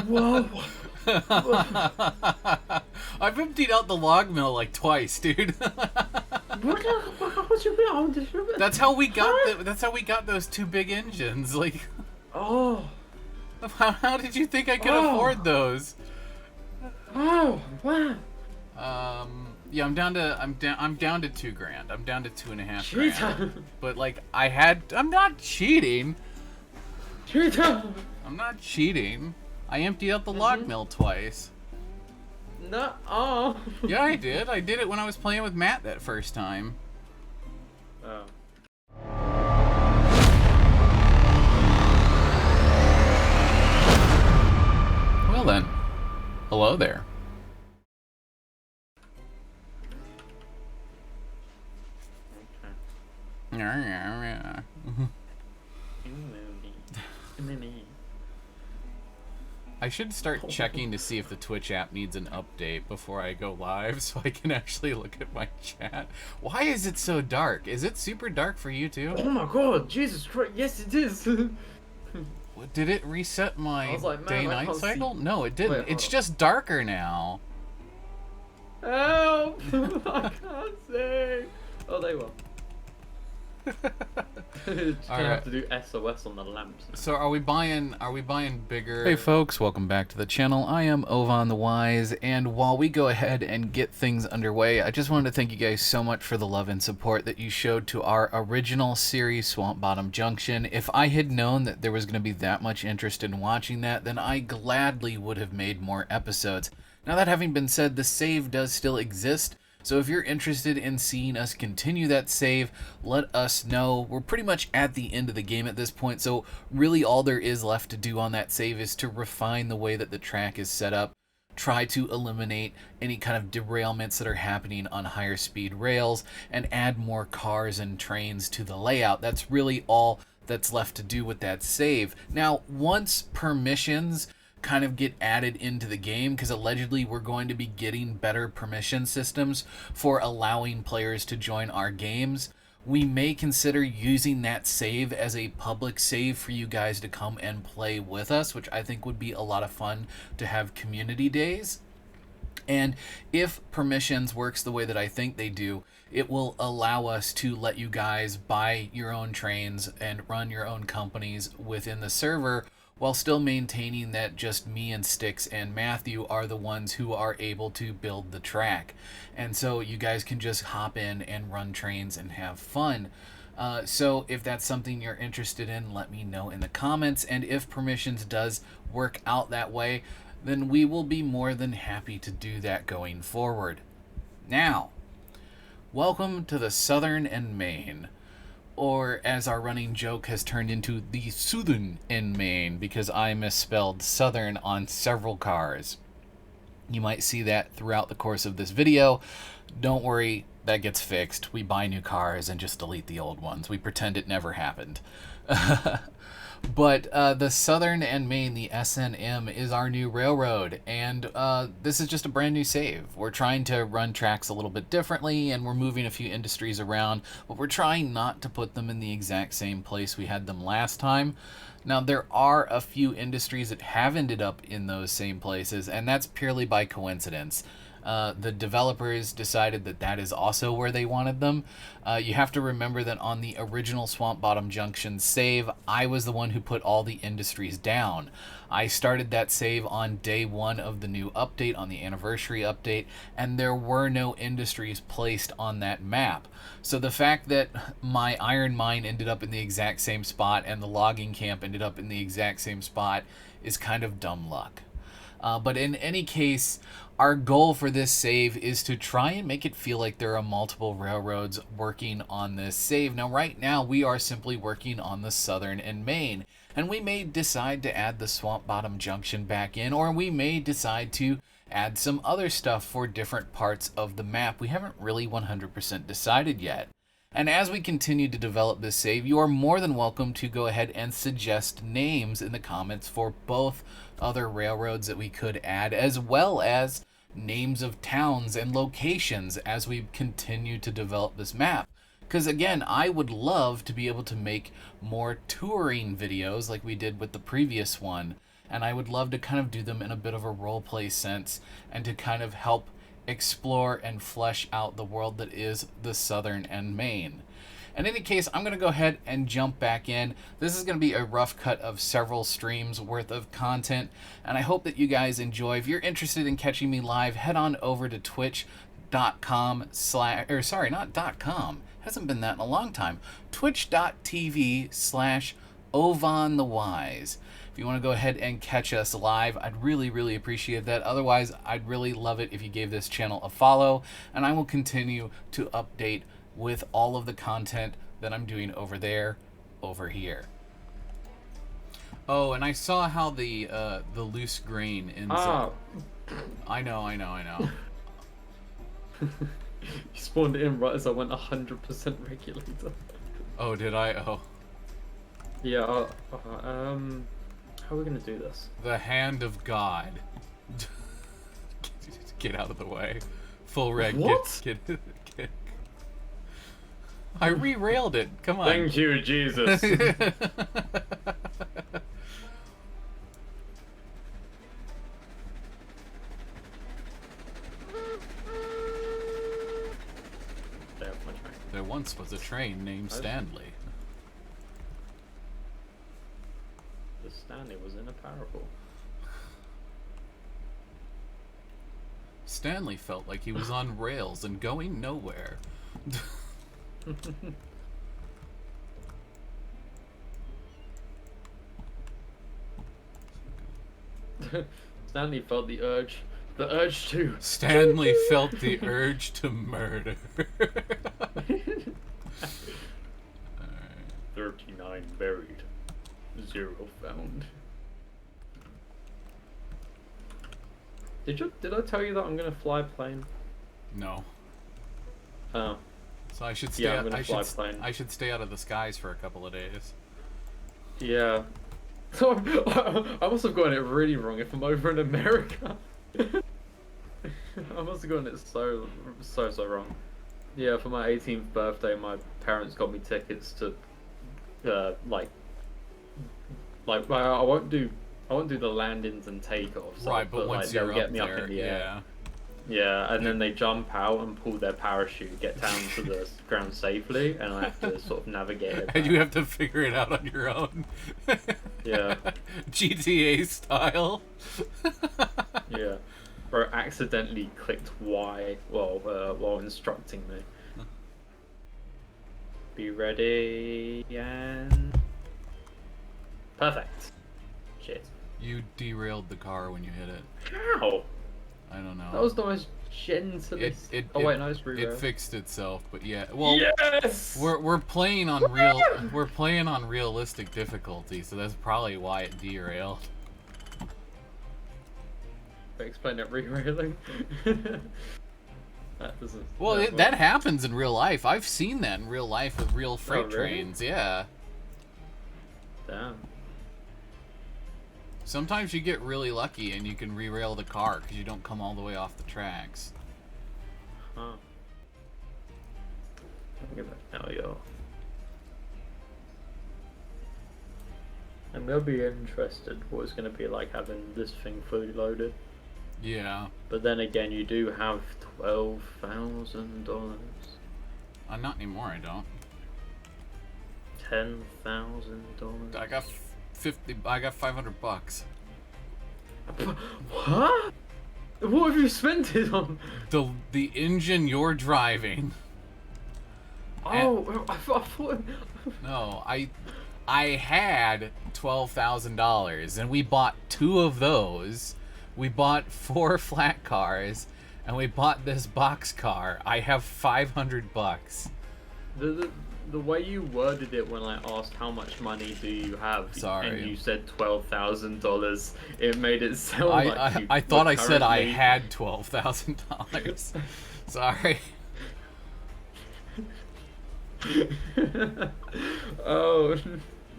Whoa. I've emptied out the log mill like twice, dude. What you mean? That's how we got that's how we got those two big engines. Like, Oh. how did you think I could afford those? Oh. Wow. Yeah, I'm down to $2,000. I'm down to $2,500. Cheetah. But like, I'm not cheating. Cheetah. I'm not cheating. I emptied out the log mill twice. No. Oh. Yeah, I did. I did it when I was playing with Matt that first time. Oh. Well then, hello there. I should start checking to see if the Twitch app needs an update before I go live so I can actually look at my chat. Why is it so dark? Is it super dark for you too? Oh my god, Jesus Christ, yes it is! Did it reset my day-night cycle? See. No, it didn't. Wait, it's just darker now. Help! I can't see! Oh, they will. Just gonna have to do SOS on the lamps now. So are we buying bigger? Hey folks, welcome back to the channel. I am Ovan the Wise, and while we go ahead and get things underway, I just wanted to thank you guys so much for the love and support that you showed to our original series, Swamp Bottom Junction. If I had known that there was going to be that much interest in watching that, then I gladly would have made more episodes. Now that having been said, the save does still exist. So if you're interested in seeing us continue that save, let us know. We're pretty much at the end of the game at this point, so really all there is left to do on that save is to refine the way that the track is set up, try to eliminate any kind of derailments that are happening on higher speed rails, and add more cars and trains to the layout. That's really all that's left to do with that save. Now, once permissions kind of get added into the game, because allegedly we're going to be getting better permission systems for allowing players to join our games, we may consider using that save as a public save for you guys to come and play with us, which I think would be a lot of fun to have community days. And if permissions works the way that I think they do, it will allow us to let you guys buy your own trains and run your own companies within the server, while still maintaining that just me and Styx and Matthew are the ones who are able to build the track. And so you guys can just hop in and run trains and have fun. So if that's something you're interested in, let me know in the comments. And if permissions does work out that way, then we will be more than happy to do that going forward. Now, welcome to the Southern and Maine. Or, as our running joke has turned into, the Southern and Maine, because I misspelled Southern on several cars. You might see that throughout the course of this video. Don't worry, that gets fixed. We buy new cars and just delete the old ones. We pretend it never happened. But the Southern and Maine, the S&M, is our new railroad, and this is just a brand new save. We're trying to run tracks a little bit differently, and we're moving a few industries around, but we're trying not to put them in the exact same place we had them last time. Now, there are a few industries that have ended up in those same places, and that's purely by coincidence. The developers decided that that is also where they wanted them. You have to remember that on the original Swamp Bottom Junction save, I was the one who put all the industries down. I started that save on day one of the new update, on the anniversary update, and there were no industries placed on that map. So the fact that my iron mine ended up in the exact same spot and the logging camp ended up in the exact same spot is kind of dumb luck. But in any case, our goal for this save is to try and make it feel like there are multiple railroads working on this save. Now, right now, we are simply working on the Southern and Maine, and we may decide to add the Swamp Bottom Junction back in, or we may decide to add some other stuff for different parts of the map. We haven't really 100% decided yet. And as we continue to develop this save, you are more than welcome to go ahead and suggest names in the comments for both other railroads that we could add, as well as names of towns and locations as we continue to develop this map. Because again, I would love to be able to make more touring videos like we did with the previous one, and I would love to kind of do them in a bit of a roleplay sense and to kind of help explore and flesh out the world that is the Southern and Maine. In any case, I'm going to go ahead and jump back in. This is going to be a rough cut of several streams worth of content, and I hope that you guys enjoy. If you're interested in catching me live, head on over to twitch.com or sorry, not .com. Hasn't been that in a long time. twitch.tv/OvanTheWise. If you want to go ahead and catch us live, I'd really, really appreciate that. Otherwise, I'd really love it if you gave this channel a follow, and I will continue to update with all of the content that I'm doing over there, over here. Oh, and I saw how the loose grain ends up. I know. You spawned in right as I went 100% regulator. Oh, did I? Oh. Yeah, how are we gonna do this? The hand of God. Get out of the way. Full reg. What? Get. I re-railed it. Come on. Thank you, Jesus. There once was a train named Stanley. The Stanley was in a parable. Stanley felt like he was on rails and going nowhere. Stanley felt the urge to. Stanley felt the urge to murder. Alright. 39 buried, 0 found. Did I tell you that I'm gonna fly a plane? No. Oh. So I should stay. Yeah, I'm gonna fly plane. I should stay out of the skies for a couple of days. Yeah. So I must have gotten it really wrong if I'm over in America. I must have gotten it so wrong. Yeah, for my 18th birthday, my parents got me tickets to, like I won't do the landings and takeoffs. Right, but once like, you're they'll get up me there, up in the air. yeah. Yeah, and then they jump out and pull their parachute, get down to the ground safely, and I have to sort of navigate it back. And you have to figure it out on your own. Yeah. GTA style. Yeah. Or accidentally clicked Y while instructing me. Be ready and perfect. Shit. You derailed the car when you hit it. How? I don't know. That was the most gentlest. Oh wait, no, it's real. It fixed itself, but yeah. Well, yes. We're playing on realistic difficulty, so that's probably why it derailed. Explain it re-railing. That doesn't. Well, that happens in real life. I've seen that in real life with real freight really? trains. Yeah. Damn. Sometimes you get really lucky and you can re-rail the car because you don't come all the way off the tracks. Huh. Look at that now, yo. I'm gonna be interested what it's gonna be like having this thing fully loaded. Yeah. But then again, you do have $12,000. Not anymore. I don't. $10,000. I got 50. I got $500. What? What have you spent it on? The engine you're driving. Oh, I thought. No, I had $12,000, and we bought 2 of those. We bought 4 flat cars, and we bought this box car. I have $500. The way you worded it when I asked how much money do you have, Sorry. and you said $12,000, it made it sound like you I thought were I said I currently- had $12,000. Sorry. Oh,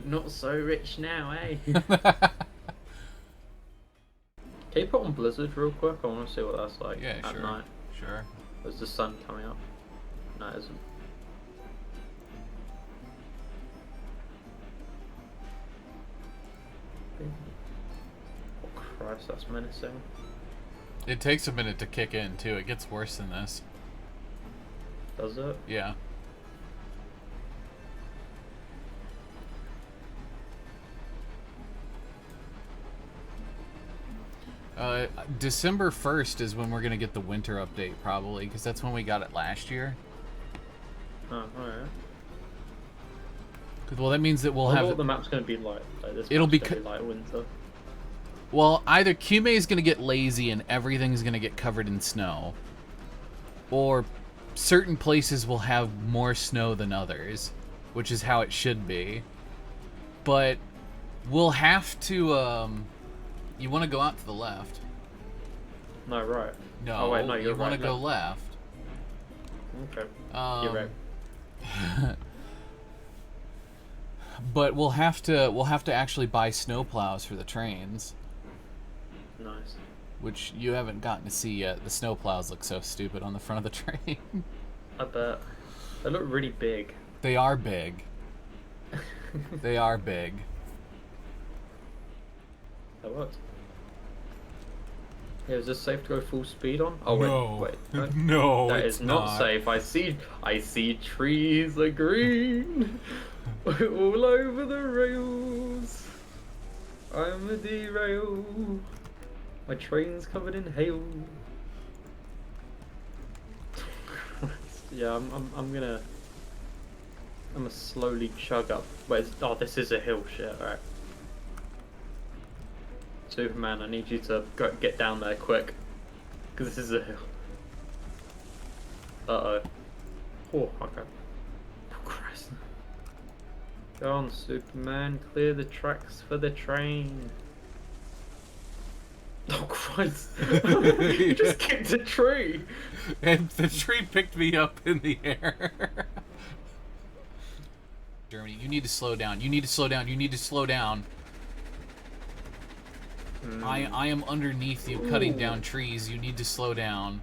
not so rich now, eh? Can you put on Blizzard real quick? I want to see what that's like Yeah, at sure. night. Sure. Is the sun coming up? No, it isn't. Christ, that's menacing. It takes a minute to kick in, too. It gets worse than this. Does it? Yeah. December 1st is when we're going to get the winter update, probably, because that's when we got it last year. Oh, alright. Well, that means that we'll have... what the map's going to be like. This it'll be like winter. Well, either Kyume is going to get lazy and everything's going to get covered in snow, or certain places will have more snow than others, which is how it should be. But we'll have to... You want to go out to the left. No, right. No, oh, wait, no, you want to go left. Okay. You're right. But we'll have to actually buy snowplows for the trains. Nice. Which you haven't gotten to see yet. The snowplows look so stupid on the front of the train. I bet. They look really big. They are big. They are big. That worked. Yeah, is this safe to go full speed on? Oh wait, wait. No, that it's is not safe. I see trees are green all over the rails. I'm a derail. My train's covered in hail. Yeah, I'm gonna slowly chug up. Wait, oh, this is a hill. Shit. All right. Superman, I need you to get down there quick, because this is a hill. Uh-oh. Oh, okay. Oh, Christ. Go on, Superman, clear the tracks for the train. Oh, Christ. You just kicked a tree. And the tree picked me up in the air. Germany, you need to slow down. You need to slow down. You need to slow down. I am underneath you, cutting down trees. You need to slow down.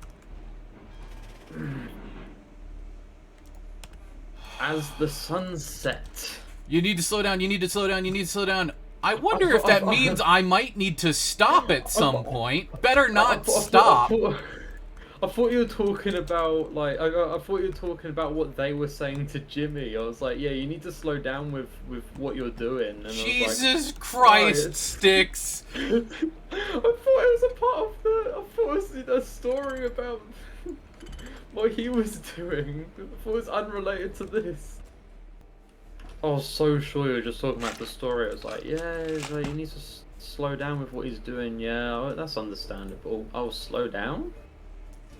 As the sun sets. You need to slow down. You need to slow down. You need to slow down. I wonder if that means I might need to stop at some point. Better not stop. I thought you were talking about, like, I thought you were talking about what they were saying to Jimmy. I was like, yeah, you need to slow down with what you're doing. And Jesus Christ, Sticks! I thought it was a part of I thought it was a story about what he was doing. I thought it was unrelated to this. I was so sure you were just talking about the story. I was like, yeah, it's like, you need to slow down with what he's doing. Yeah, that's understandable. Oh, slow down?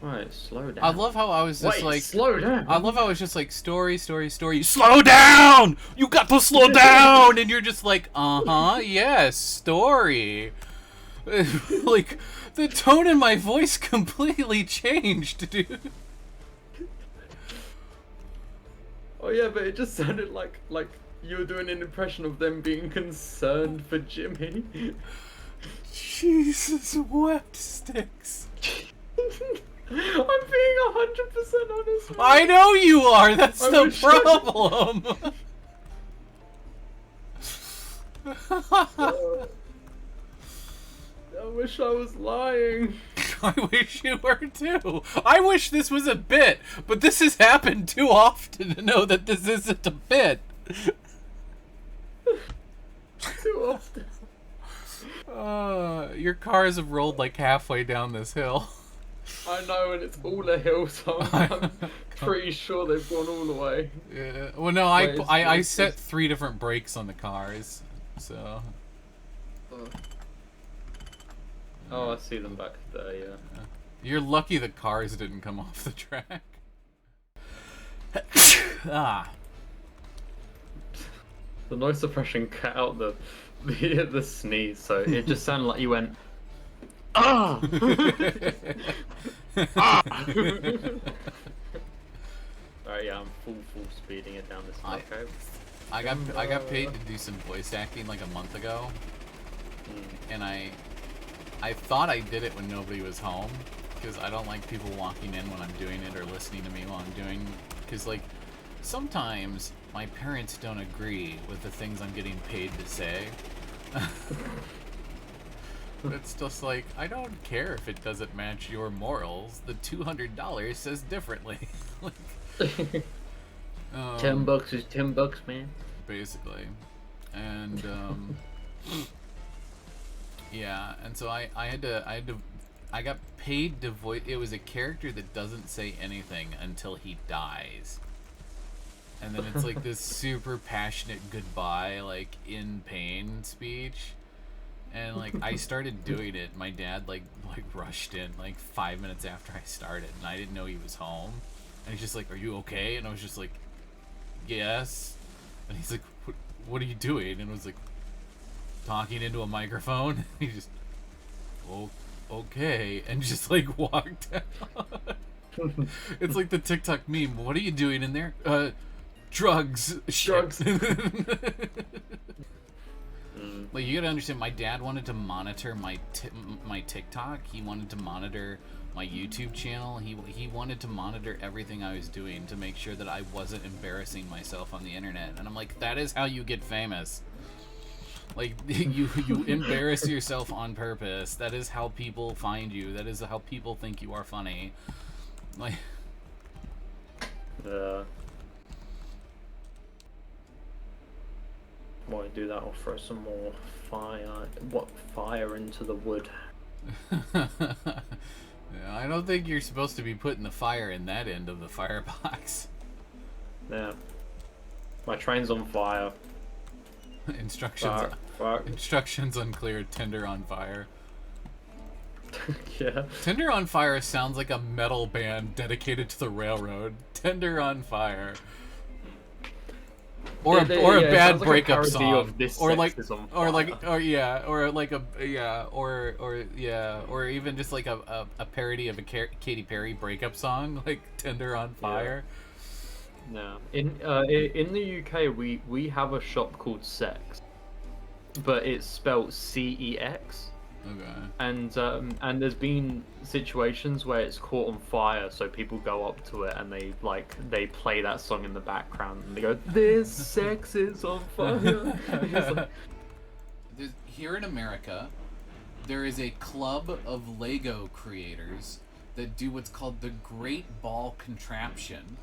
Right, slow down. I love how I was just like... slow down! I love how I was just like, story. Slow down! You got to slow down! And you're just like, yes, story. Like, the tone in my voice completely changed, dude. Oh yeah, but it just sounded like you were doing an impression of them being concerned for Jimmy. Jesus wept, Sticks. I'm being 100% honest. I know you are. That's the problem. I wish I was lying. I wish you were too. I wish this was a bit, but this has happened too often to know that this isn't a bit. Too often. Your cars have rolled like halfway down this hill. I know, and it's all a hill, so I'm pretty sure they've gone all the way. Yeah. Well, no, I set 3 different brakes on the cars, so. Oh, I see them back there, yeah. You're lucky the cars didn't come off the track. The noise suppression cut out the sneeze, so it just sounded like you went, ah! Ah! Alright, yeah, I'm full speeding it down this hill. I got paid to do some voice acting like a month ago, and I thought I did it when nobody was home, because I don't like people walking in when I'm doing it or listening to me while I'm doing, because like sometimes my parents don't agree with the things I'm getting paid to say. It's just like, I don't care if it doesn't match your morals. The $200 says differently. Like, $10 is $10, man. Basically. And yeah, and so I got paid to voice. It was a character that doesn't say anything until he dies. And then it's like this super passionate goodbye, like in pain speech. And like I started doing it. My dad like rushed in like 5 minutes after I started, and I didn't know he was home. And he's just like, "Are you okay?" And I was just like, "Yes." And he's like, "What are you doing?" And I was like, talking into a microphone. He just, "Oh, okay," and just like walked out. It's like the TikTok meme. What are you doing in there? Drugs. Drugs. Like, you gotta understand, my dad wanted to monitor my TikTok. He wanted to monitor my YouTube channel. He wanted to monitor everything I was doing to make sure that I wasn't embarrassing myself on the internet. And I'm like, that is how you get famous. Like, you embarrass yourself on purpose. That is how people find you. That is how people think you are funny. Like, Why do that? I'll throw some more fire into the wood. Yeah, I don't think you're supposed to be putting the fire in that end of the firebox. Yeah. My train's on fire. Instructions unclear. Tinder on fire. Yeah. Tinder on Fire sounds like a metal band dedicated to the railroad. Tinder on Fire. Or a bad breakup song, or even just like a parody of a Katy Perry breakup song, like "Tinder on Fire." No, in the UK we have a shop called Sex, but it's spelled CEX. Okay. And there's been situations where it's caught on fire, so people go up to it and they play that song in the background and they go, "This sex is on fire." Like... Here in America, there is a club of Lego creators that do what's called the Great Ball Contraption,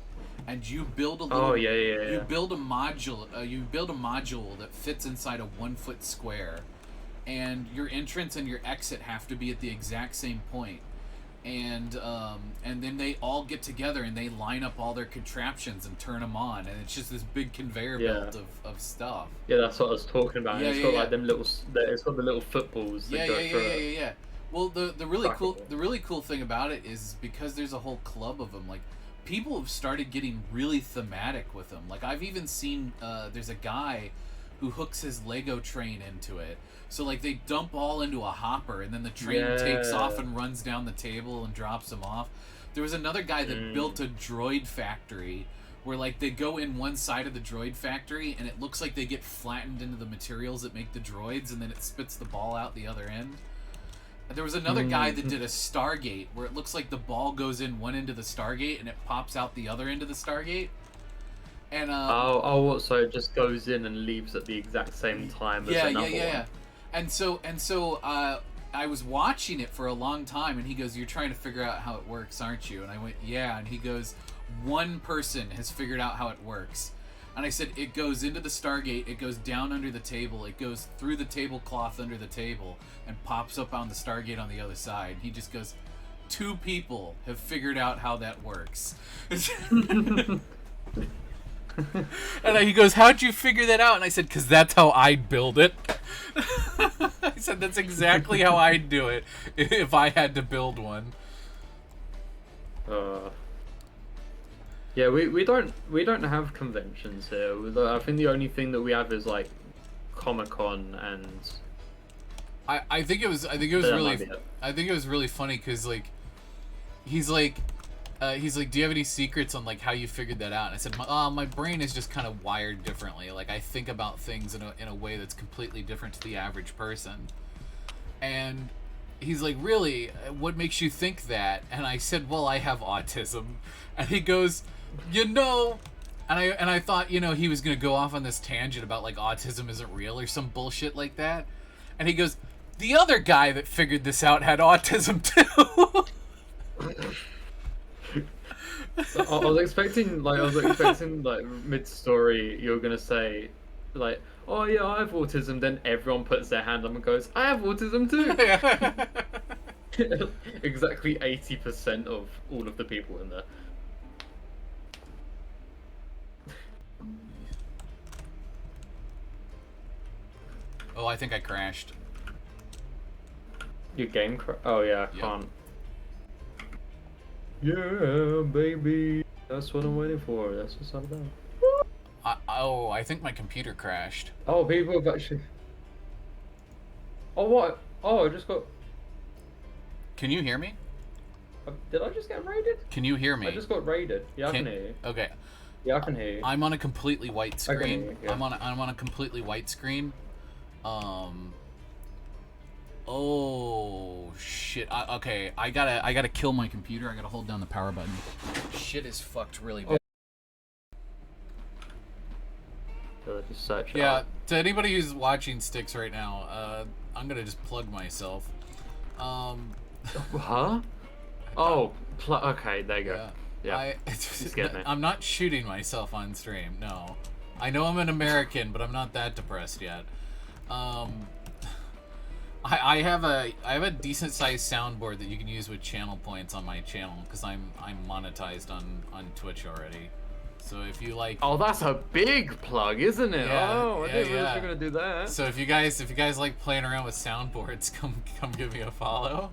and you build a little. You build a module. You build a module that fits inside a 1 foot square. And your entrance and your exit have to be at the exact same point. And then they all get together and they line up all their contraptions and turn them on, and it's just this big conveyor belt of stuff. Yeah, that's what I was talking about. It's got like them little. It's got the little footballs. Yeah. Well, the really cool thing about it is because there's a whole club of them. Like, people have started getting really thematic with them. Like, I've even seen there's a guy who hooks his Lego train into it. So, like, they dump all into a hopper, and then the train takes off and runs down the table and drops them off. There was another guy that built a droid factory where, like, they go in one side of the droid factory, and it looks like they get flattened into the materials that make the droids, and then it spits the ball out the other end. And there was another guy that did a Stargate where it looks like the ball goes in one end of the Stargate, and it pops out the other end of the Stargate. And so it just goes in and leaves at the exact same time as another one. And so I was watching it for a long time, and he goes, "You're trying to figure out how it works, aren't you?" And I went, "Yeah." And he goes, "One person has figured out how it works." And I said, "It goes into the Stargate, it goes down under the table, it goes through the tablecloth under the table, and pops up on the Stargate on the other side." He just goes, "2 people have figured out how that works." And he goes, "How'd you figure that out?" And I said, "'Cause that's how I'd build it." I said, "That's exactly how I'd do it if I had to build one." Yeah, we don't have conventions here. I think the only thing that we have is like Comic-Con, and I think it was really funny because like he's like, "Do you have any secrets on like how you figured that out?" And I said, my brain is just kind of wired differently. Like, I think about things in a way that's completely different to the average person." And he's like, "Really? What makes you think that?" And I said, "Well, I have autism." And he goes, and I thought, he was gonna go off on this tangent about like autism isn't real or some bullshit like that. And he goes, The other guy that figured this out had autism too. I was expecting like mid-story you're gonna say like, oh yeah, I have autism. Then everyone puts their hand up and goes, I have autism too. Exactly 80% of all of the people in there. Oh, I think I crashed. Your game oh yeah, I can't. Yeah, baby. That's what I'm waiting for. That's what's all about. I think my computer crashed. Oh, people have actually... Oh, what? Oh, I just got... Can you hear me? Did I just get raided? Can you hear me? I just got raided. Yeah, I can hear you. Okay. Yeah, I can hear you. I'm on a completely white screen. I can hear you, yeah. I'm on a completely white screen. Oh shit. Okay, I gotta kill my computer. I gotta hold down the power button. Shit is fucked really bad. Yeah, to anybody who's watching Sticks right now, I'm gonna just plug myself. Huh? Oh, okay, there you go. Yeah. I'm not shooting myself on stream. No, I know I'm an American, but I'm not that depressed yet. I have a decent sized soundboard that you can use with channel points on my channel because I'm monetized on Twitch already. So if you like, oh, that's a big plug, isn't it? Yeah, oh, I didn't realize you were gonna do that. So if you guys like playing around with soundboards, come give me a follow.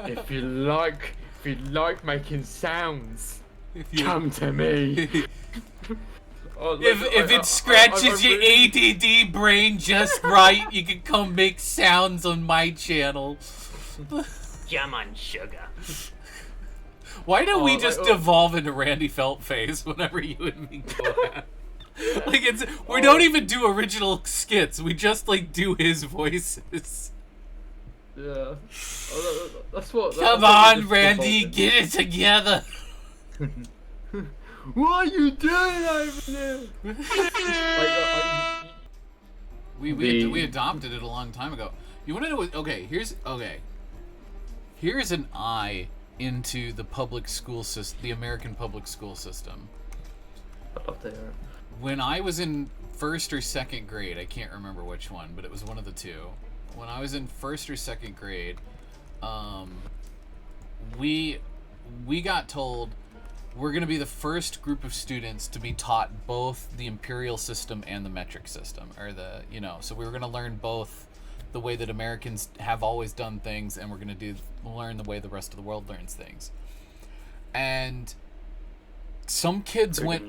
If you like making sounds, come to me. Oh, if it scratches your ADD brain just right, you can come make sounds on my channel. Come on, sugar. Why don't we just devolve into Randy Feltface whenever you and me go at? Like we don't even do original skits. We just like do his voices. Yeah. That's what. Come on, Randy, get it together. What are you doing over there? We adopted it a long time ago. You want to know what? Okay, here's an eye into the public school system, the American public school system. Up there. When I was in first or second grade, I can't remember which one, but it was one of the two. When I was in first or second grade, we got told we're going to be the first group of students to be taught both the imperial system and the metric system, or so we were going to learn both the way that Americans have always done things, and we're going to learn the way the rest of the world learns things. And some kids went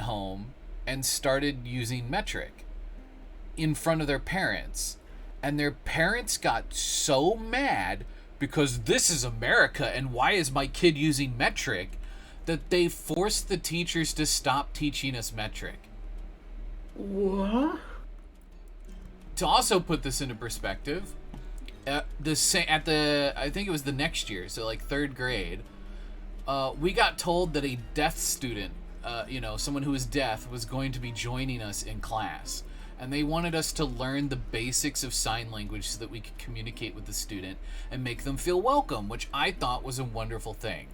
home and started using metric in front of their parents, and their parents got so mad because this is America and why is my kid using metric, that they forced the teachers to stop teaching us metric. What? To also put this into perspective, I think it was the next year, so like third grade, we got told that a deaf student, someone who was deaf, was going to be joining us in class. And they wanted us to learn the basics of sign language so that we could communicate with the student and make them feel welcome, which I thought was a wonderful thing.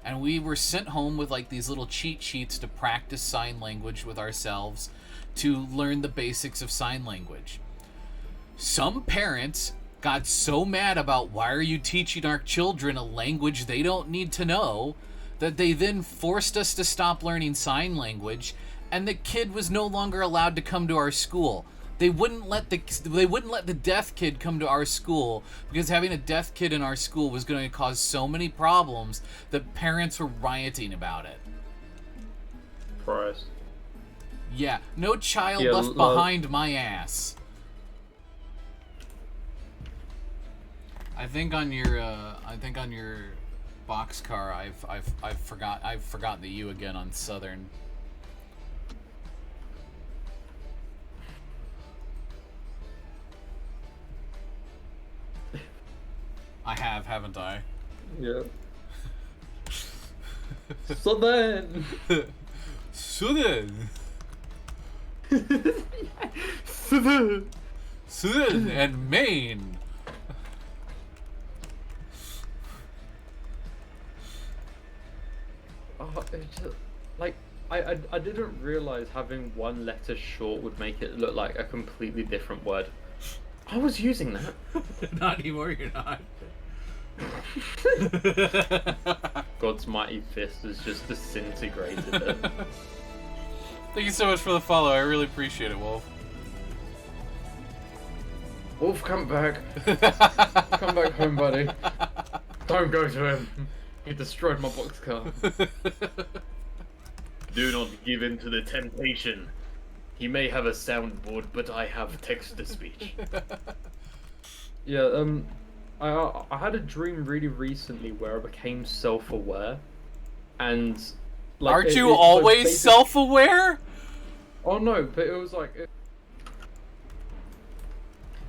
And we were sent home with like these little cheat sheets to practice sign language with ourselves to learn the basics of sign language. Some parents got so mad about why are you teaching our children a language they don't need to know, that they then forced us to stop learning sign language, and the kid was no longer allowed to come to our school. They wouldn't let the deaf kid come to our school because having a deaf kid in our school was going to cause so many problems that parents were rioting about it. Christ. Yeah, no child left behind my ass. I think on your boxcar, I've forgotten the U again on Southern. I have, haven't I? Yeah. So then. Southern and Maine. Oh, it's just, like I didn't realize having one letter short would make it look like a completely different word. I was using that. Not anymore. You're not. God's mighty fist has just disintegrated it. Thank you so much for the follow. I really appreciate it, Wolf. Wolf, come back. Come back home, buddy. Don't go to him. He destroyed my boxcar. Do not give in to the temptation. He may have a soundboard, but I have text-to-speech. Yeah, I had a dream really recently where I became self-aware, and like, aren't you always self-aware? Oh no, but it was like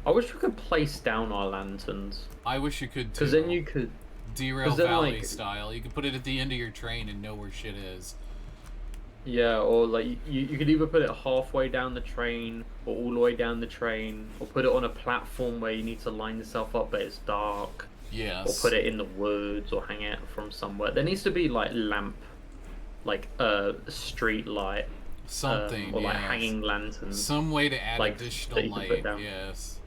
I wish we could place down our lanterns. I wish you could too. Because then you could derail Valley style. You could put it at the end of your train and know where shit is. Yeah, or like you could either put it halfway down the train or all the way down the train, or put it on a platform where you need to line yourself up but it's dark. Yes. Or put it in the woods or hang it from somewhere. There needs to be like lamp, like street light. Something, or like hanging lanterns. Some way to add like, additional light, yes.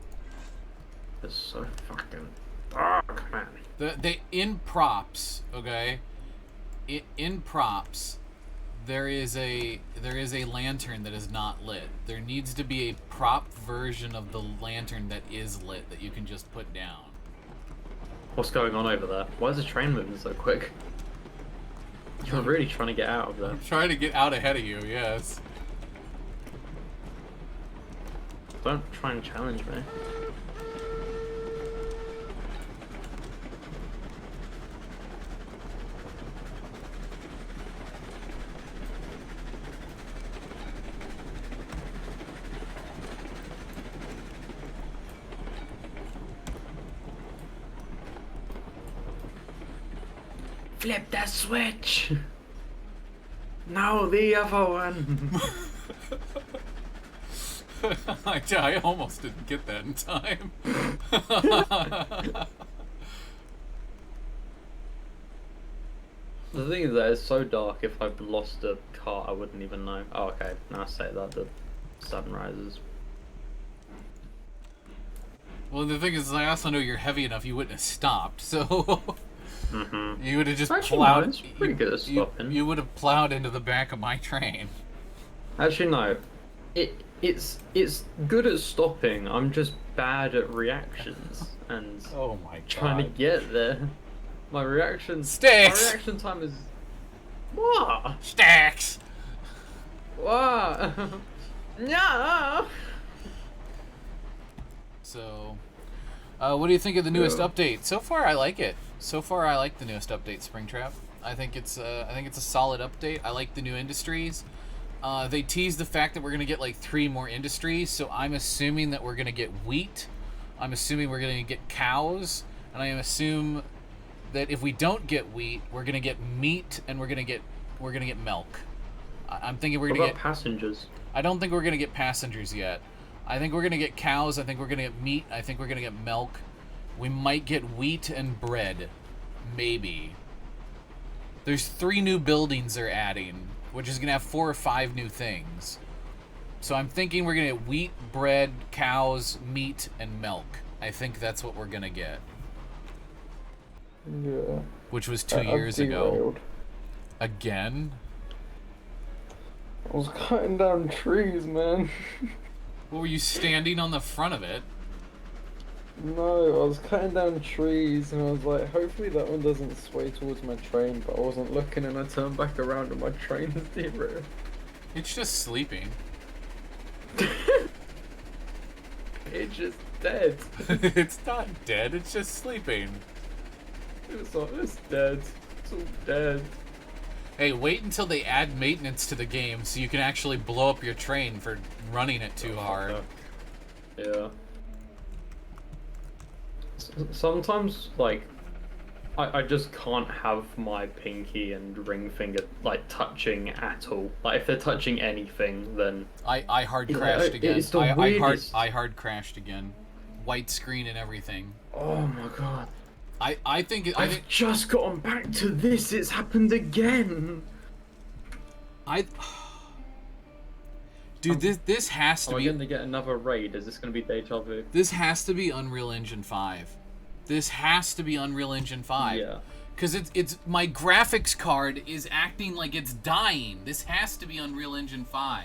It's so fucking dark, man. In props, okay? In props, there is a lantern that is not lit. There needs to be a prop version of the lantern that is lit that you can just put down. What's going on over there? Why is the train moving so quick? You're really trying to get out of there. I'm trying to get out ahead of you, yes. Don't try and challenge me. Flip that switch! No, the other one! I almost didn't get that in time. The thing is that it's so dark, if I've lost a car, I wouldn't even know. Oh, okay. Now I say that, the sun rises. Well, the thing is, I also know you're heavy enough you wouldn't have stopped, so... You would have just plowed... No, it's pretty good at stopping. You would have plowed into the back of my train. Actually, no. It's good at stopping. I'm just bad at reactions and oh my God. Trying to get there. My reaction time is what? Stacks. What? No. So, what do you think of the newest update? So far, I like it. So far, I like the newest update, Springtrap. I think it's a solid update. I like the new industries. They teased the fact that we're gonna get like 3 more industries, so I'm assuming that we're gonna get wheat. I'm assuming we're gonna get cows, and I assume that if we don't get wheat, we're gonna get meat, and we're gonna get milk. I'm thinking we're gonna get passengers. I don't think we're gonna get passengers yet. I think we're gonna get cows. I think we're gonna get meat. I think we're gonna get milk. We might get wheat and bread, maybe. There's 3 new buildings they're adding, which is gonna have 4 or 5 new things. So I'm thinking we're gonna get wheat, bread, cows, meat, and milk. I think that's what we're gonna get. Yeah. Which was 2 years ago. Again? I was cutting down trees, man. Well, were you standing on the front of it? No, I was cutting down trees and I was like, hopefully that one doesn't sway towards my train, but I wasn't looking and I turned back around and my train is derailed. It's just sleeping. It's just dead. It's not dead, it's just sleeping. It's dead. It's all dead. Hey, wait until they add maintenance to the game so you can actually blow up your train for running it too hard. Yeah. Sometimes, like, I just can't have my pinky and ring finger like touching at all. Like if they're touching anything, then I hard crashed again. It's the weirdest. I hard crashed again. White screen and everything. Oh my god. I think I've just gotten back to this. It's happened again. Dude, this has to be. Am I going to get another raid? Is this going to be deja vu? This has to be Unreal Engine 5. This has to be Unreal Engine 5. Yeah. Because it's my graphics card is acting like it's dying. This has to be Unreal Engine 5.